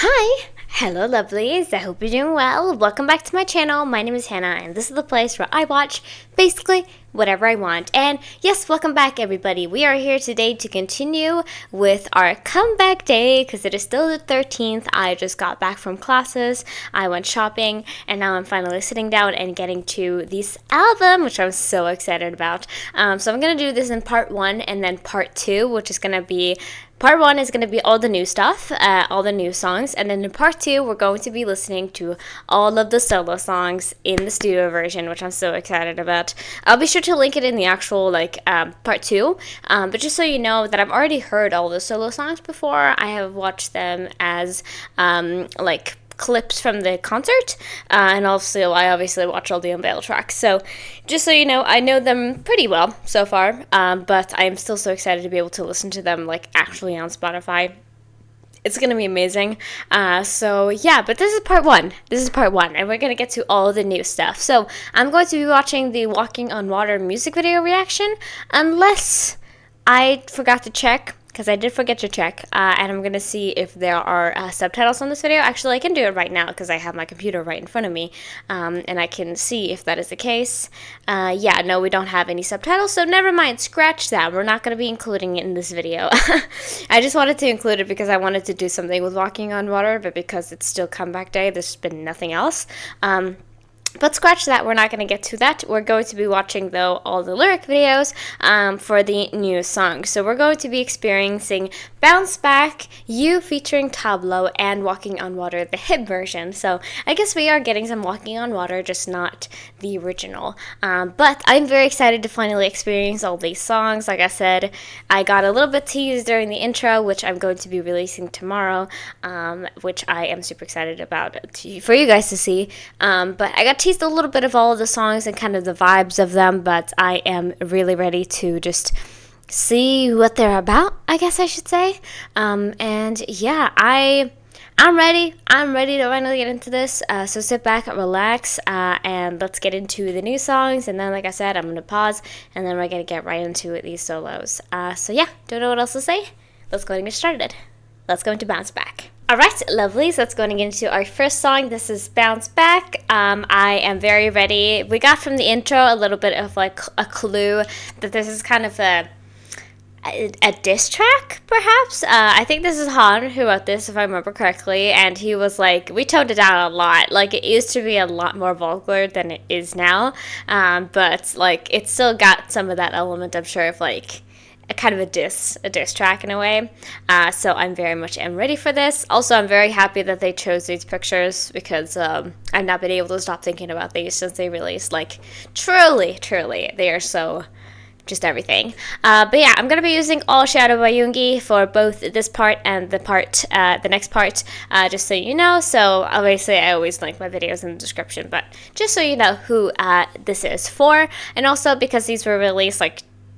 Hi! Hello lovelies, I hope you're doing well. Welcome back to my channel. My name is Hannah and this is the place where I watch basically whatever I want. And yes, welcome back everybody. We are here today to continue with our comeback day because it is still the 13th. I just got back from classes, I went shopping, and now I'm finally sitting down and getting to this album, which I'm so excited about. So I'm going to do this in part 1 and then part 2, which is going to be part 1 is going to be all the new stuff, all the new songs, and then in part 2 we're going to be listening to all of the solo songs in the studio version, which I'm so excited about. I'll be sure to link it in the actual part 2, but just so you know that I've already heard all the solo songs before. I have watched them as clips from the concert, and also I obviously watch all the Unveil tracks, so just so you know, I know them pretty well so far, but I am still so excited to be able to listen to them actually on Spotify. It's gonna be amazing. So yeah, but this is part 1. And we're gonna get to all the new stuff. So I'm going to be watching the Walking on Water music video reaction, unless I forgot to check, because I did forget to check, and I'm going to see if there are subtitles on this video. Actually, I can do it right now because I have my computer right in front of me, and I can see if that is the case. Yeah, no, we don't have any subtitles, so never mind, scratch that. We're not going to be including it in this video. I just wanted to include it because I wanted to do something with Walking on Water, but because it's still comeback day, there's been nothing else. But scratch that, we're not going to get to that. We're going to be watching, though, all the lyric videos for the new songs. So we're going to be experiencing Bounce Back, You featuring TABLO, and Walking on Water, the hip version. So I guess we are getting some Walking on Water, just not the original. But I'm very excited to finally experience all these songs. Like I said, I got a little bit teased during the intro, which I'm going to be releasing tomorrow, which I am super excited about for you guys to see. But I got teased a little bit of all of the songs and kind of the vibes of them, but I am really ready to just see what they're about, I guess I should say. And yeah, I'm ready to finally get into this, so sit back, relax, and let's get into the new songs. And then, like I said, I'm going to pause, and then we're going to get right into these solos. So yeah, don't know what else to say. Let's go and get started. Let's go into Bounce Back. Alright, lovelies, let's go and get into our first song. This is Bounce Back. I am very ready. We got from the intro a little bit of a clue that this is kind of a diss track, perhaps. I think this is Han who wrote this, if I remember correctly, and he was we toned it down a lot. It used to be a lot more vulgar than it is now, but it still got some of that element, I'm sure, of a kind of a diss track in a way. So I'm very much ready for this. Also, I'm very happy that they chose these pictures because I've not been able to stop thinking about these since they released. Truly, they are so just everything. But yeah, I'm gonna be using all ShadowByYoongi for both this part and the next part, just so you know. So obviously I always link my videos in the description, but just so you know who this is for, and also because these were released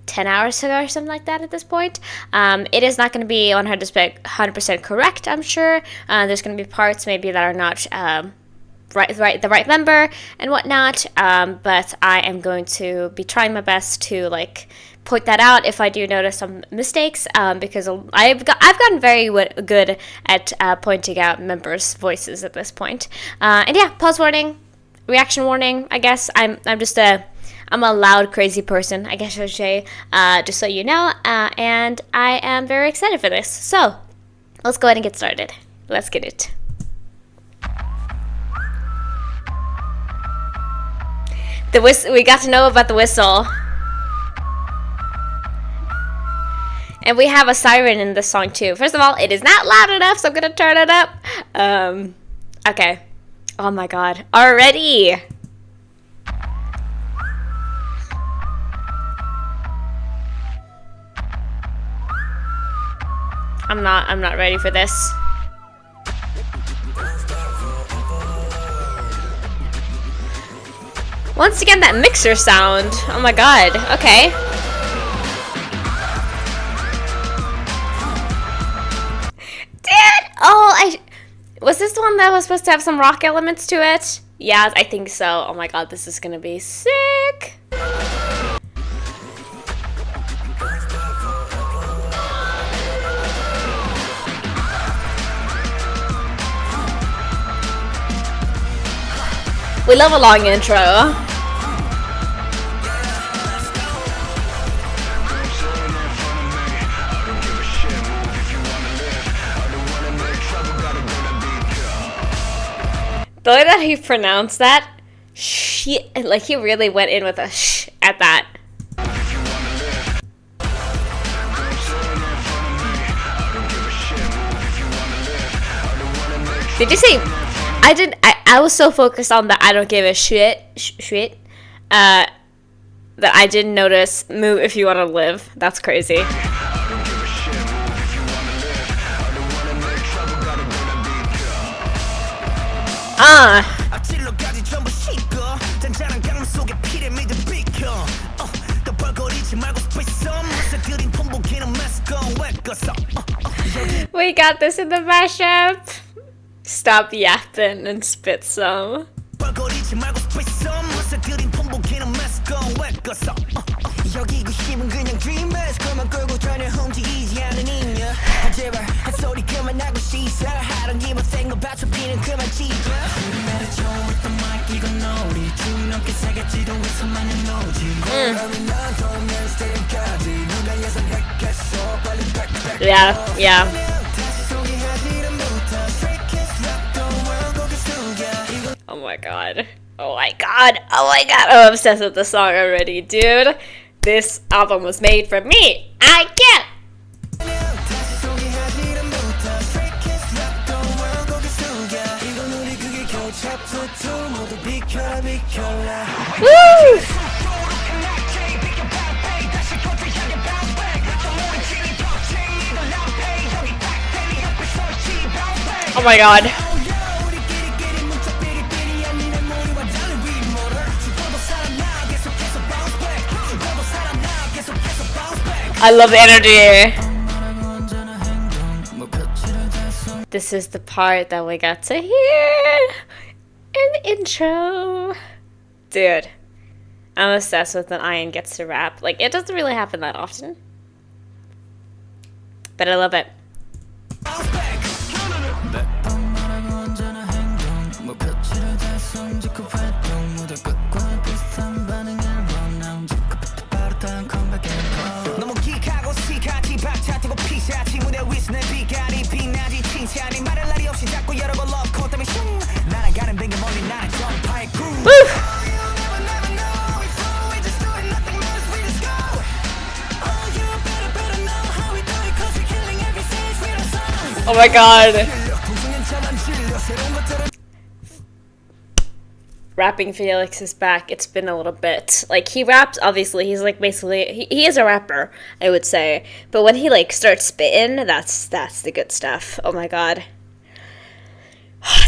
10 hours ago or something like that at this point. It is not going to be 100% correct, I'm sure. There's going to be parts maybe that are not the right number and whatnot, but I am going to be trying my best to point that out if I do notice some mistakes, because I've gotten very good at pointing out members' voices at this point. And yeah, pause warning, reaction warning, I guess. I'm a loud, crazy person, I guess I should say, just so you know, and I am very excited for this. So, let's go ahead and get started. Let's get it. We got to know about the whistle. And we have a siren in this song too. First of all, it is not loud enough, so I'm gonna turn it up. Okay. Oh my god. Already! I'm not ready for this. Once again, that mixer sound. Oh my god. Okay. Dude! Oh, was this the one that was supposed to have some rock elements to it? Yeah, I think so. Oh my god, this is gonna be sick. We love a long intro. The way that he pronounced that, shit, like he really went in with a sh at that. Did you see? I was so focused on the I don't give a shit, that I didn't notice move if you want to live. That's crazy. We got this in the mashup. Stop yapping and spit some. Yeah. Oh my god. Oh my god. Oh my god. I'm obsessed with this song already, dude. This album was made for me. I can't. Woo! Oh my god. I love the energy. This is the part that we got to hear in the intro. Dude, I'm obsessed with when Ian gets to rap. Like, it doesn't really happen that often, but I love it. Oh my god. Rapping Felix is back. It's been a little bit. Like, he raps, obviously. He's like basically, he is a rapper, I would say. But when he like starts spitting, that's the good stuff. Oh my god.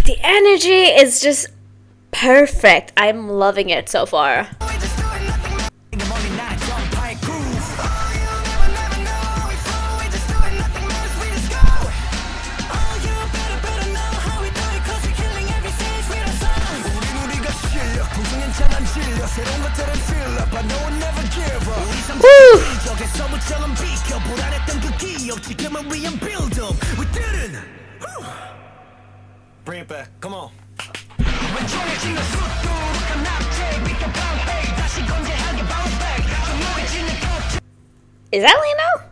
The energy is just perfect. I'm loving it so far. Woo! Bring it back, come on. Is that Leno?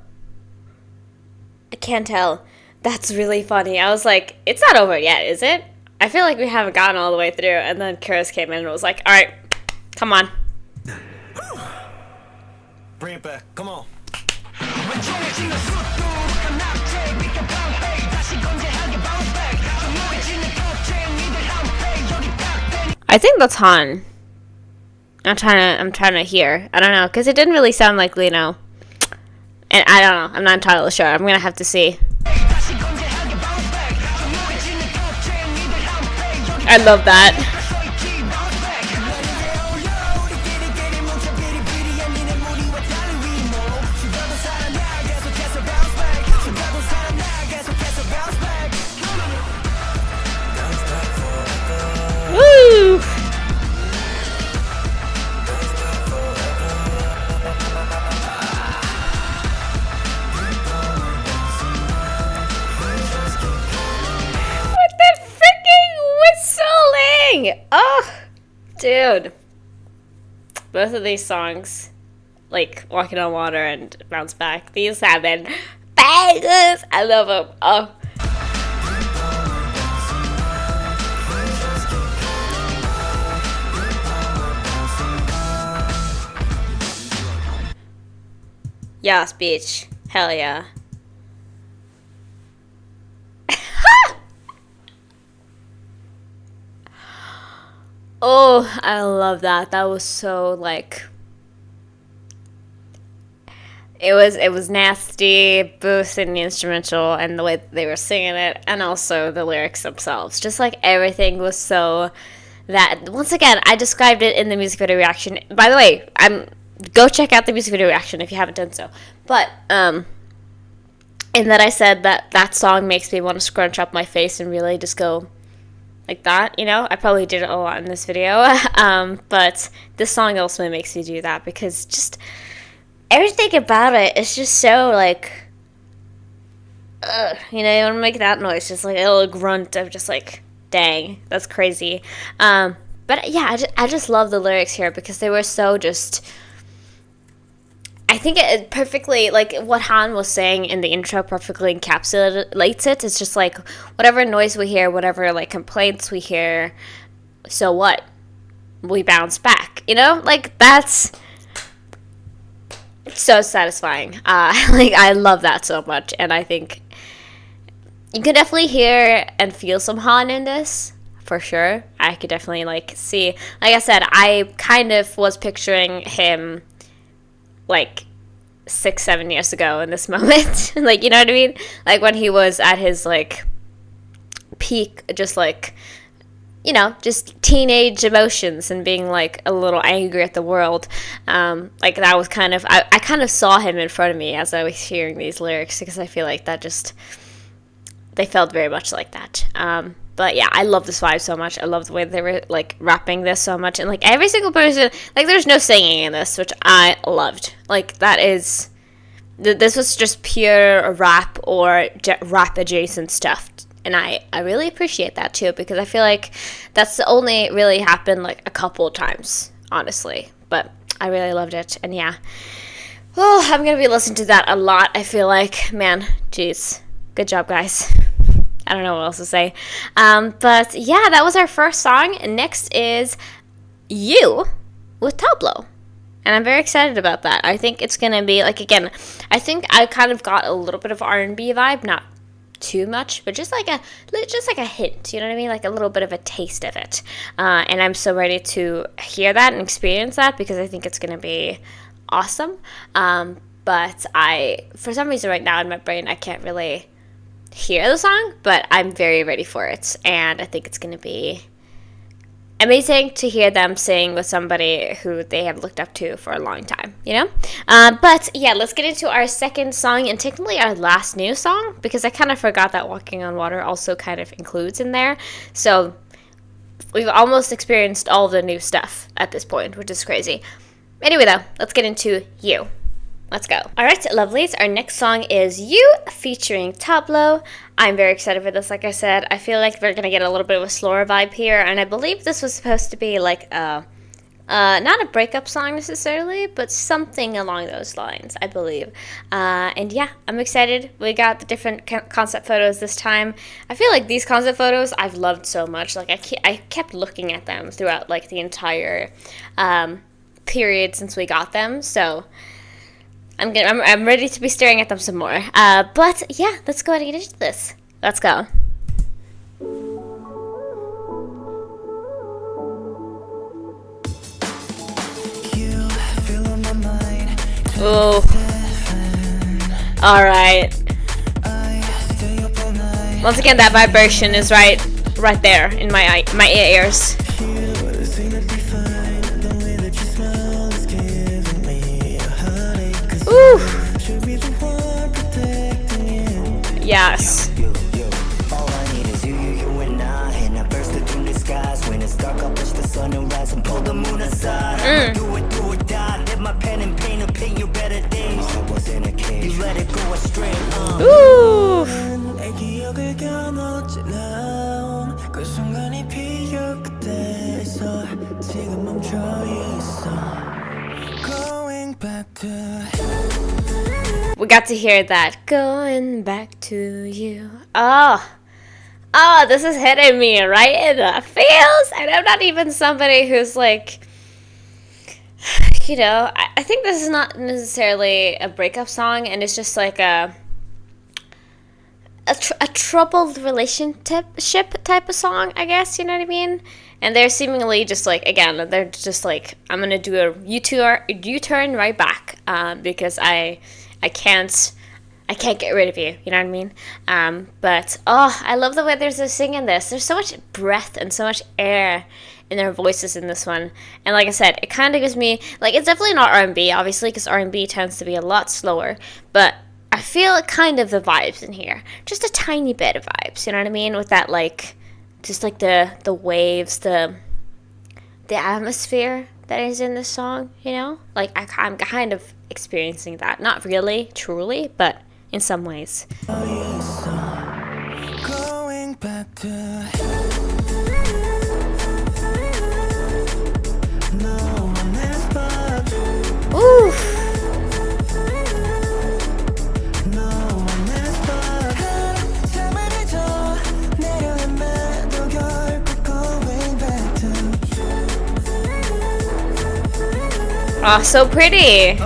I can't tell. That's really funny. I was like, it's not over yet, is it? I feel like we haven't gotten all the way through. And then Chris came in and was like, alright, come on. Bring it back, come on. I think that's Han. I'm trying to hear. I don't know, because it didn't really sound like Leno. And I don't know. I'm not entirely sure. I'm gonna have to see. I love that. Woo! Dude, both of these songs, like Walking on Water and Bounce Back, these have been bangers. I love them. Oh. Yes, bitch. Hell yeah. Oh, I love that. That was so like it was nasty, both in the instrumental and the way they were singing it, and also the lyrics themselves. Just like everything was so that once again I described it in the music video reaction. By the way, go check out the music video reaction if you haven't done so. But in that I said that song makes me want to scrunch up my face and really just go like that, you know? I probably did it a lot in this video, but this song also makes me do that because just everything about it is just so like, you know, you want to make that noise, just like a little grunt of just like, dang, that's crazy. But yeah, I just love the lyrics here because they were so just, I think it perfectly, like what Han was saying in the intro perfectly encapsulates it. It's just like whatever noise we hear, whatever like complaints we hear, so what? We bounce back, you know? Like that's so satisfying. Like I love that so much, and I think you can definitely hear and feel some Han in this. For sure. I could definitely like see, like I said, I kind of was picturing him like 6-7 years ago in this moment. Like, you know what I mean? Like when he was at his like peak, just like, you know, just teenage emotions and being like a little angry at the world. Like that was kind of, I kind of saw him in front of me as I was hearing these lyrics because I feel like that just, they felt very much like that. But yeah, I love this vibe so much. I love the way they were like rapping this so much, and like every single person, like there's no singing in this, which I loved. Like that is, this was just pure rap or rap adjacent stuff, and I really appreciate that too because I feel like that's only really happened like a couple of times, honestly. But I really loved it, and yeah, oh, I'm gonna be listening to that a lot. I feel like, man, jeez, good job, guys. I don't know what else to say. But yeah, that was our first song. Next is You with TABLO. And I'm very excited about that. I think it's going to be, like, again, I think I kind of got a little bit of R&B vibe. Not too much, but just like a hint. You know what I mean? Like a little bit of a taste of it. And I'm so ready to hear that and experience that because I think it's going to be awesome. But for some reason right now in my brain, I can't really hear the song, but I'm very ready for it, and I think it's going to be amazing to hear them sing with somebody who they have looked up to for a long time, you know? But yeah, let's get into our second song, and technically our last new song, because I kind of forgot that Walking on Water also kind of includes in there, so we've almost experienced all the new stuff at this point, which is crazy. Anyway though, let's get into You. Let's go. Alright, lovelies, our next song is You featuring TABLO. I'm very excited for this, like I said. I feel like we're going to get a little bit of a slower vibe here, and I believe this was supposed to be like not a breakup song necessarily, but something along those lines, I believe. And yeah, I'm excited. We got the different concept photos this time. I feel like these concept photos I've loved so much. Like I kept looking at them throughout like the entire period since we got them, so I'm ready to be staring at them some more. But yeah, let's go ahead and get into this. Let's go. Ooh. Alright. Once again, that vibration is right there in my ears. Ooh. Yes. Ooh. got to hear that. Going back to you. Oh, this is hitting me right in the feels. And I'm not even somebody who's like, I think this is not necessarily a breakup song, and it's just like a troubled relationship type of song, I guess, you know what I mean? And they're seemingly just like, again, they're just like, I'm gonna do a U-turn right back, because I can't get rid of you, you know what I mean? But I love the way they're singing this. There's so much breath and so much air in their voices in this one. And like I said, it kind of gives me, like, it's definitely not R&B, obviously, because R&B tends to be a lot slower, but I feel kind of the vibes in here. Just a tiny bit of vibes, you know what I mean? With that, like, just like the waves, the atmosphere that is in this song, you know? Like, I'm kind of experiencing that. Not really, truly, but in some ways. Going back to Ooh. Oh, so pretty.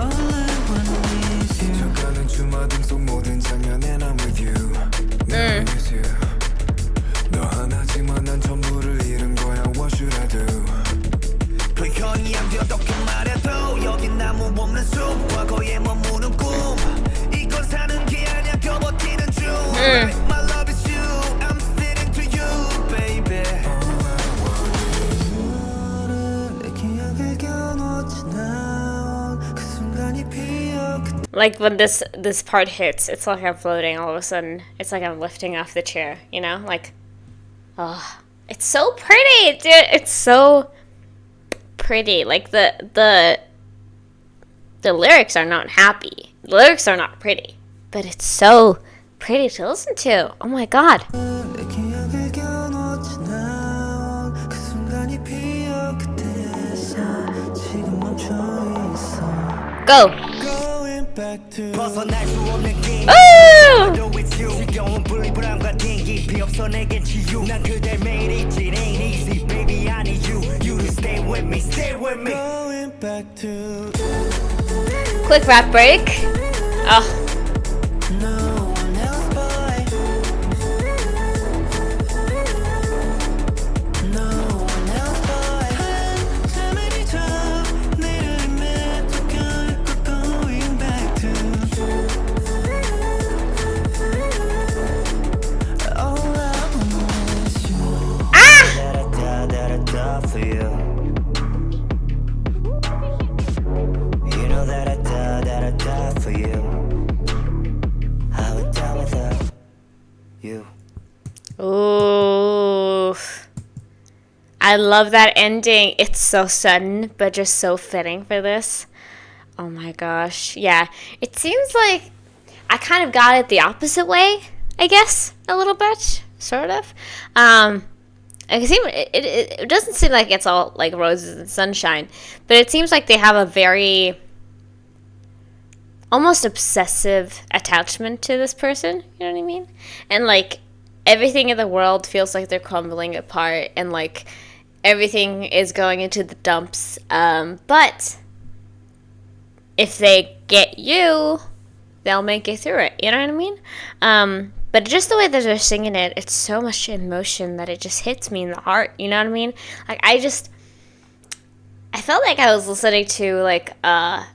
Like when this part hits, it's like I'm floating all of a sudden. It's like I'm lifting off the chair, you know? Like, oh, it's so pretty, dude. It's so pretty. Like the lyrics are not happy. The lyrics are not pretty, but it's so pretty to listen to. Oh my god. Go. Quick rap break. Oh. Ooh, I love that ending. It's so sudden, but just so fitting for this. Oh my gosh. Yeah, it seems like I kind of got it the opposite way, I guess, a little bit, sort of. It doesn't seem like it's all like roses and sunshine, but it seems like they have a very almost obsessive attachment to this person, you know what I mean? And like everything in the world feels like they're crumbling apart, and like everything is going into the dumps. But if they get you, they'll make it through it, you know what I mean? But just the way that they're singing it, it's so much emotion that it just hits me in the heart, you know what I mean? Like I felt like I was listening to like a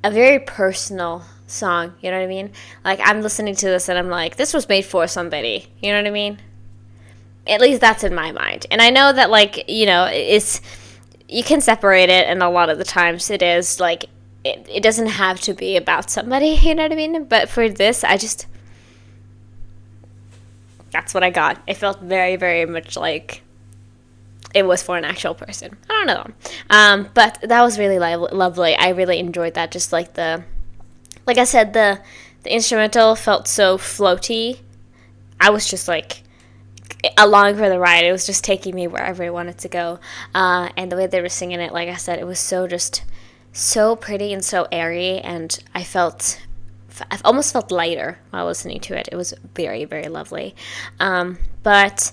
very personal song, you know what I mean? Like I'm listening to this and I'm like, this was made for somebody, you know what I mean? At least that's in my mind. And I know that like, you know, it's, you can separate it, and a lot of the times it is like, it doesn't have to be about somebody, you know what I mean? But for this, that's what I got. It felt very, very much like it was for an actual person. I don't know. But that was really lovely. I really enjoyed that. Just like like I said, the instrumental felt so floaty. I was just like along for the ride. It was just taking me wherever I wanted to go. And the way they were singing it, like I said, it was so pretty and so airy. And I felt I almost felt lighter while listening to it. It was very, very lovely. But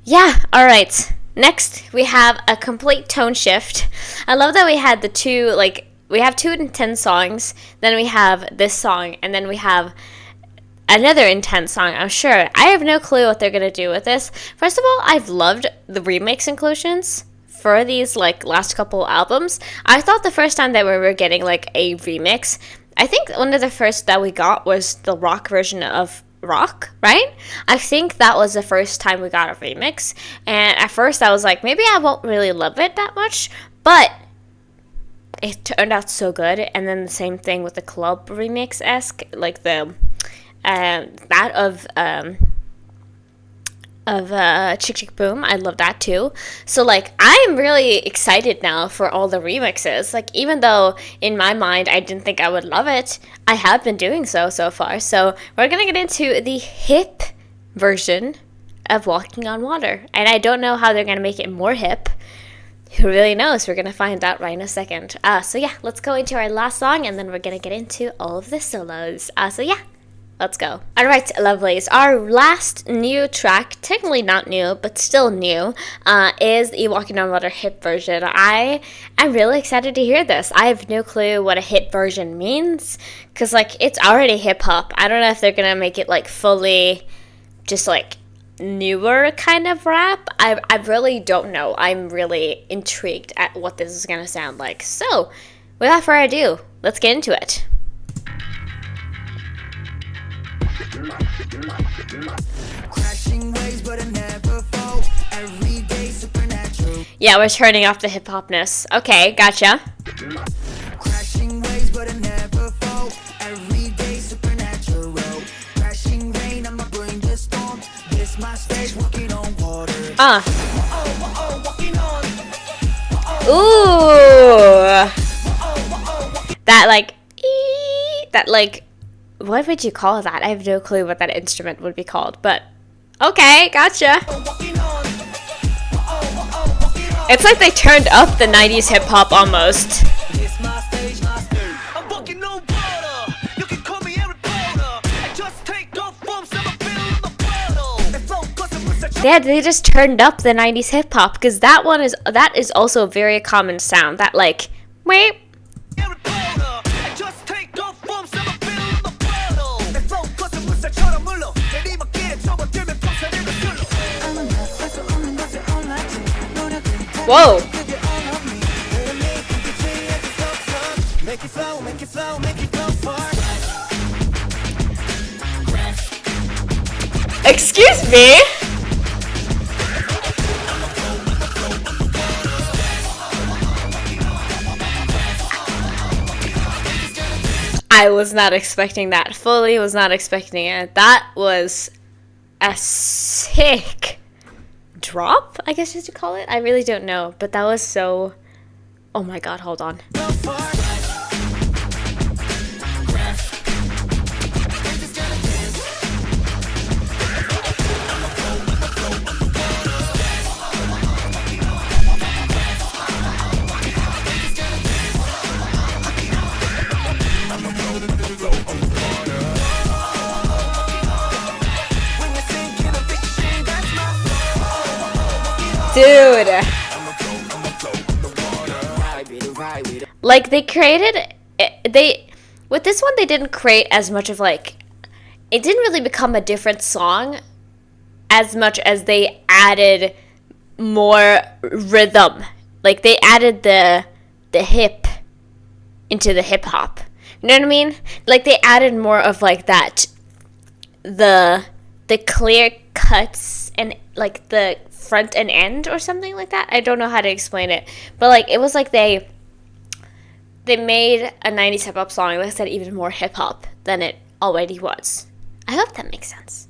yeah, all right. Next, we have a complete tone shift. I love that we had the two, like, we have two intense songs, then we have this song, and then we have another intense song, I'm sure. I have no clue what they're going to do with this. First of all, I've loved the remix inclusions for these, like, last couple albums. I thought the first time that we were getting, like, a remix, I think one of the first that we got was the rock version of Rock, right? I think that was the first time we got a remix, and at first I was like, maybe I won't really love it that much, but it turned out so good. And then the same thing with the club remix-esque, like the that of Chick Chick Boom. I love that too. So like, I'm really excited now for all the remixes. Like, even though in my mind I didn't think I would love it, I have been doing so far. So we're gonna get into the hip version of Walking on Water, and I don't know how they're gonna make it more hip. Who really knows? We're gonna find out right in a second. So yeah, let's go into our last song, and then we're gonna get into all of the solos. So yeah, let's go. Alright, lovelies. Our last new track, technically not new, but still new, is the Walking on Water hip version. I am really excited to hear this. I have no clue what a hip version means, because, like, it's already hip-hop. I don't know if they're gonna make it, like, fully just, like, newer kind of rap. I really don't know. I'm really intrigued at what this is gonna sound like. So, without further ado, let's get into it. Yeah, we're turning off the hip-hopness. Okay, gotcha. Crashing waves, but I never fall. Every day supernatural. Crashing rain, I'm a bring the storm. This my stage, walking on water. Ooh. That like, what would you call that? I have no clue what that instrument would be called, but okay, gotcha. It's like they turned up the 90s hip-hop almost. Yeah, they just turned up the 90s hip-hop, because that is also a very common sound. That, like, wait. Whoa. Excuse me? I was not expecting that. Fully was not expecting it. That was a sick drop, I guess you should call it. I really don't know, but that was so... Oh my god, hold on. Dude, like, they created, with this one, they didn't create as much of, like, it didn't really become a different song as much as they added more rhythm. Like, they added the hip into the hip hop. You know what I mean? Like, they added more of, like, that, the clear cuts and, like, the front and end or something like that. I don't know how to explain it, but, like, it was like they made a 90s hip hop song that said even more hip hop than it already was. I hope that makes sense.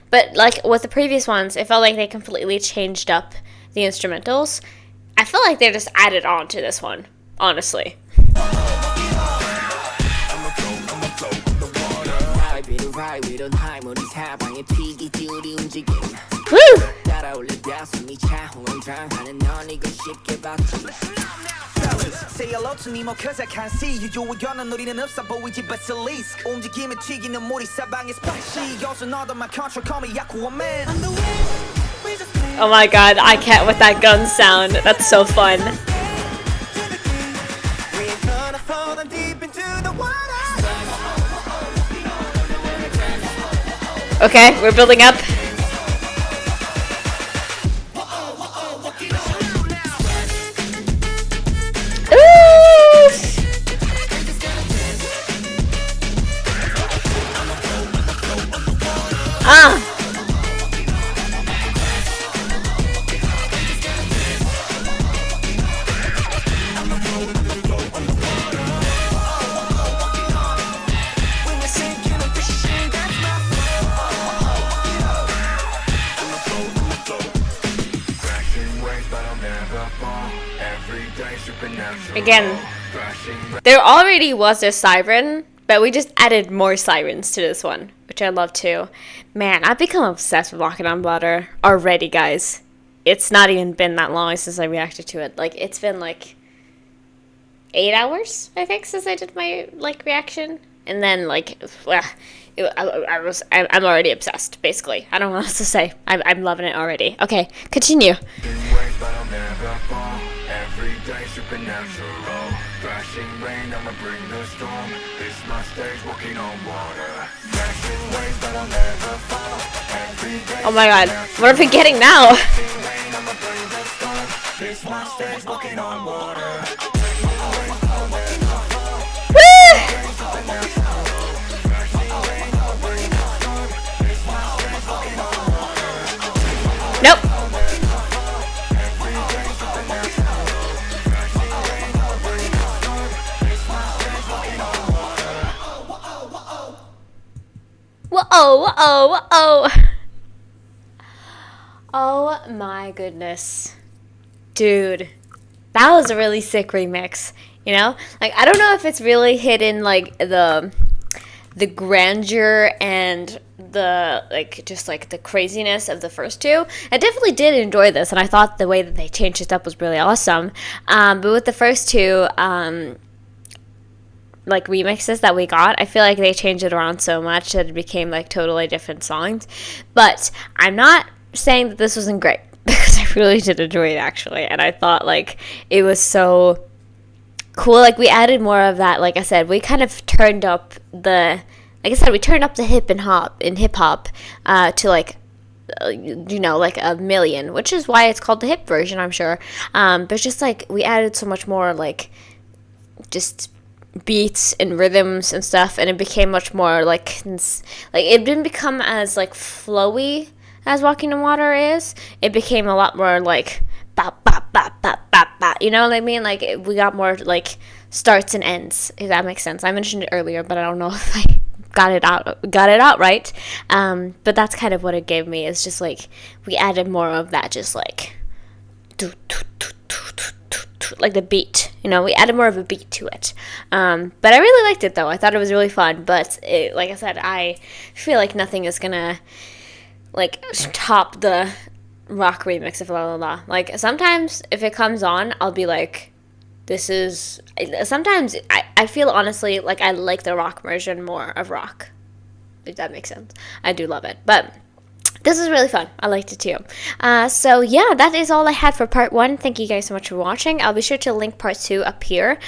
But, like, with the previous ones, it felt like they completely changed up the instrumentals. I feel like they just added on to this one, honestly. 바위 위로 하이 우리 사방에 튀기지 우리 움직임 Woo! 따라올려 가슴이 차홍원장하는 넌 이거 쉽게 봤지 Say hello to me more cause I can't see you 요원한 우리는 없어 보이지 but it's a least 움직임에 튀기는 물이 사방에 spicy 요즘 너도 my control call me Aquaman Oh my god, I can't with that gun sound. That's so fun. Okay, we're building up. Ooh! Ah! Again, there already was a siren, but we just added more sirens to this one, which I love too. Man, I've become obsessed with Walkin on Water already, guys. It's not even been that long since I reacted to it. Like, it's been like 8 hours, I think, since I did my like reaction. And then like, I'm already obsessed, basically. I don't know what else to say. I'm loving it already. Okay, continue. Every day supernatural Crashing rain, I'ma bring the storm This my stage, walking on water Crashing waves, but I'll never fall Every day Oh my god, what are we getting now? rain, I'ma bring the storm This my stage, walking on water Nope. Whoa, whoa, whoa. Oh my goodness. Dude, that was a really sick remix, you know? Like, I don't know if it's really hidden, like, the grandeur and the, like, just, like, the craziness of the first two. I definitely did enjoy this, and I thought the way that they changed it up was really awesome. But with the first two, like remixes that we got, I feel like they changed it around so much that it became like totally different songs. But I'm not saying that this wasn't great because I really did enjoy it actually, and I thought like it was so cool. Like we added more of that. Like I said, we kind of turned up the, like I said, we turned up the hip hop to like you know, like 1,000,000, which is why it's called the hip version, I'm sure. But it's just like we added so much more like just beats and rhythms and stuff, and it became much more like it didn't become as like flowy as Walking on Water is. It became a lot more like bop bop bop bop bop bop, you know what I mean? Like we got more like starts and ends, if that makes sense. I mentioned it earlier, but I don't know if I got it out right. But that's kind of what it gave me. It's just like we added more of that, just like like the beat, you know, we added more of a beat to it. But I really liked it though. I thought it was really fun, but it, like I said, I feel like nothing is gonna like top the rock remix of La La La. Like sometimes if it comes on, I'll be like, this is, sometimes I feel honestly like I like the rock version more of rock, if that makes sense. I do love it, but this is really fun. I liked it too. So yeah, that is all I had for part 1. Thank you guys so much for watching. I'll be sure to link part 2 up here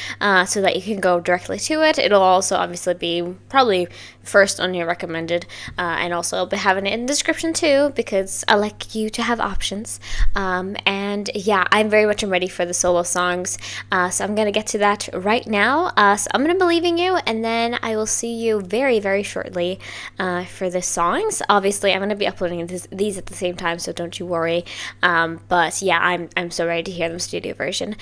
so that you can go directly to it. It'll also obviously be probably first on your recommended, and also I'll be having it in the description too because I like you to have options. And yeah, I'm very much ready for the solo songs, so I'm gonna get to that right now. So I'm gonna be leaving you, and then I will see you very, very shortly for the songs. Obviously, I'm gonna be uploading these at the same time, so don't you worry. But yeah, I'm so ready to hear the studio version.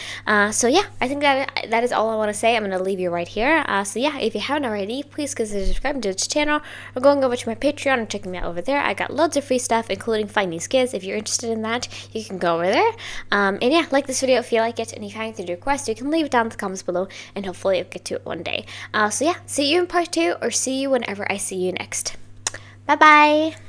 So yeah, I think that is all I want to say. I'm gonna leave you right here. So yeah, if you haven't already, please consider subscribing to this channel or going over to my Patreon and checking me out over there. I got loads of free stuff, including finding skins. If you're interested in that, you can go over there. And yeah, like this video if you like it, and if you have anything to request, you can leave it down in the comments below, and hopefully I'll get to it one day. So yeah, see you in part 2, or see you whenever I see you next. Bye bye!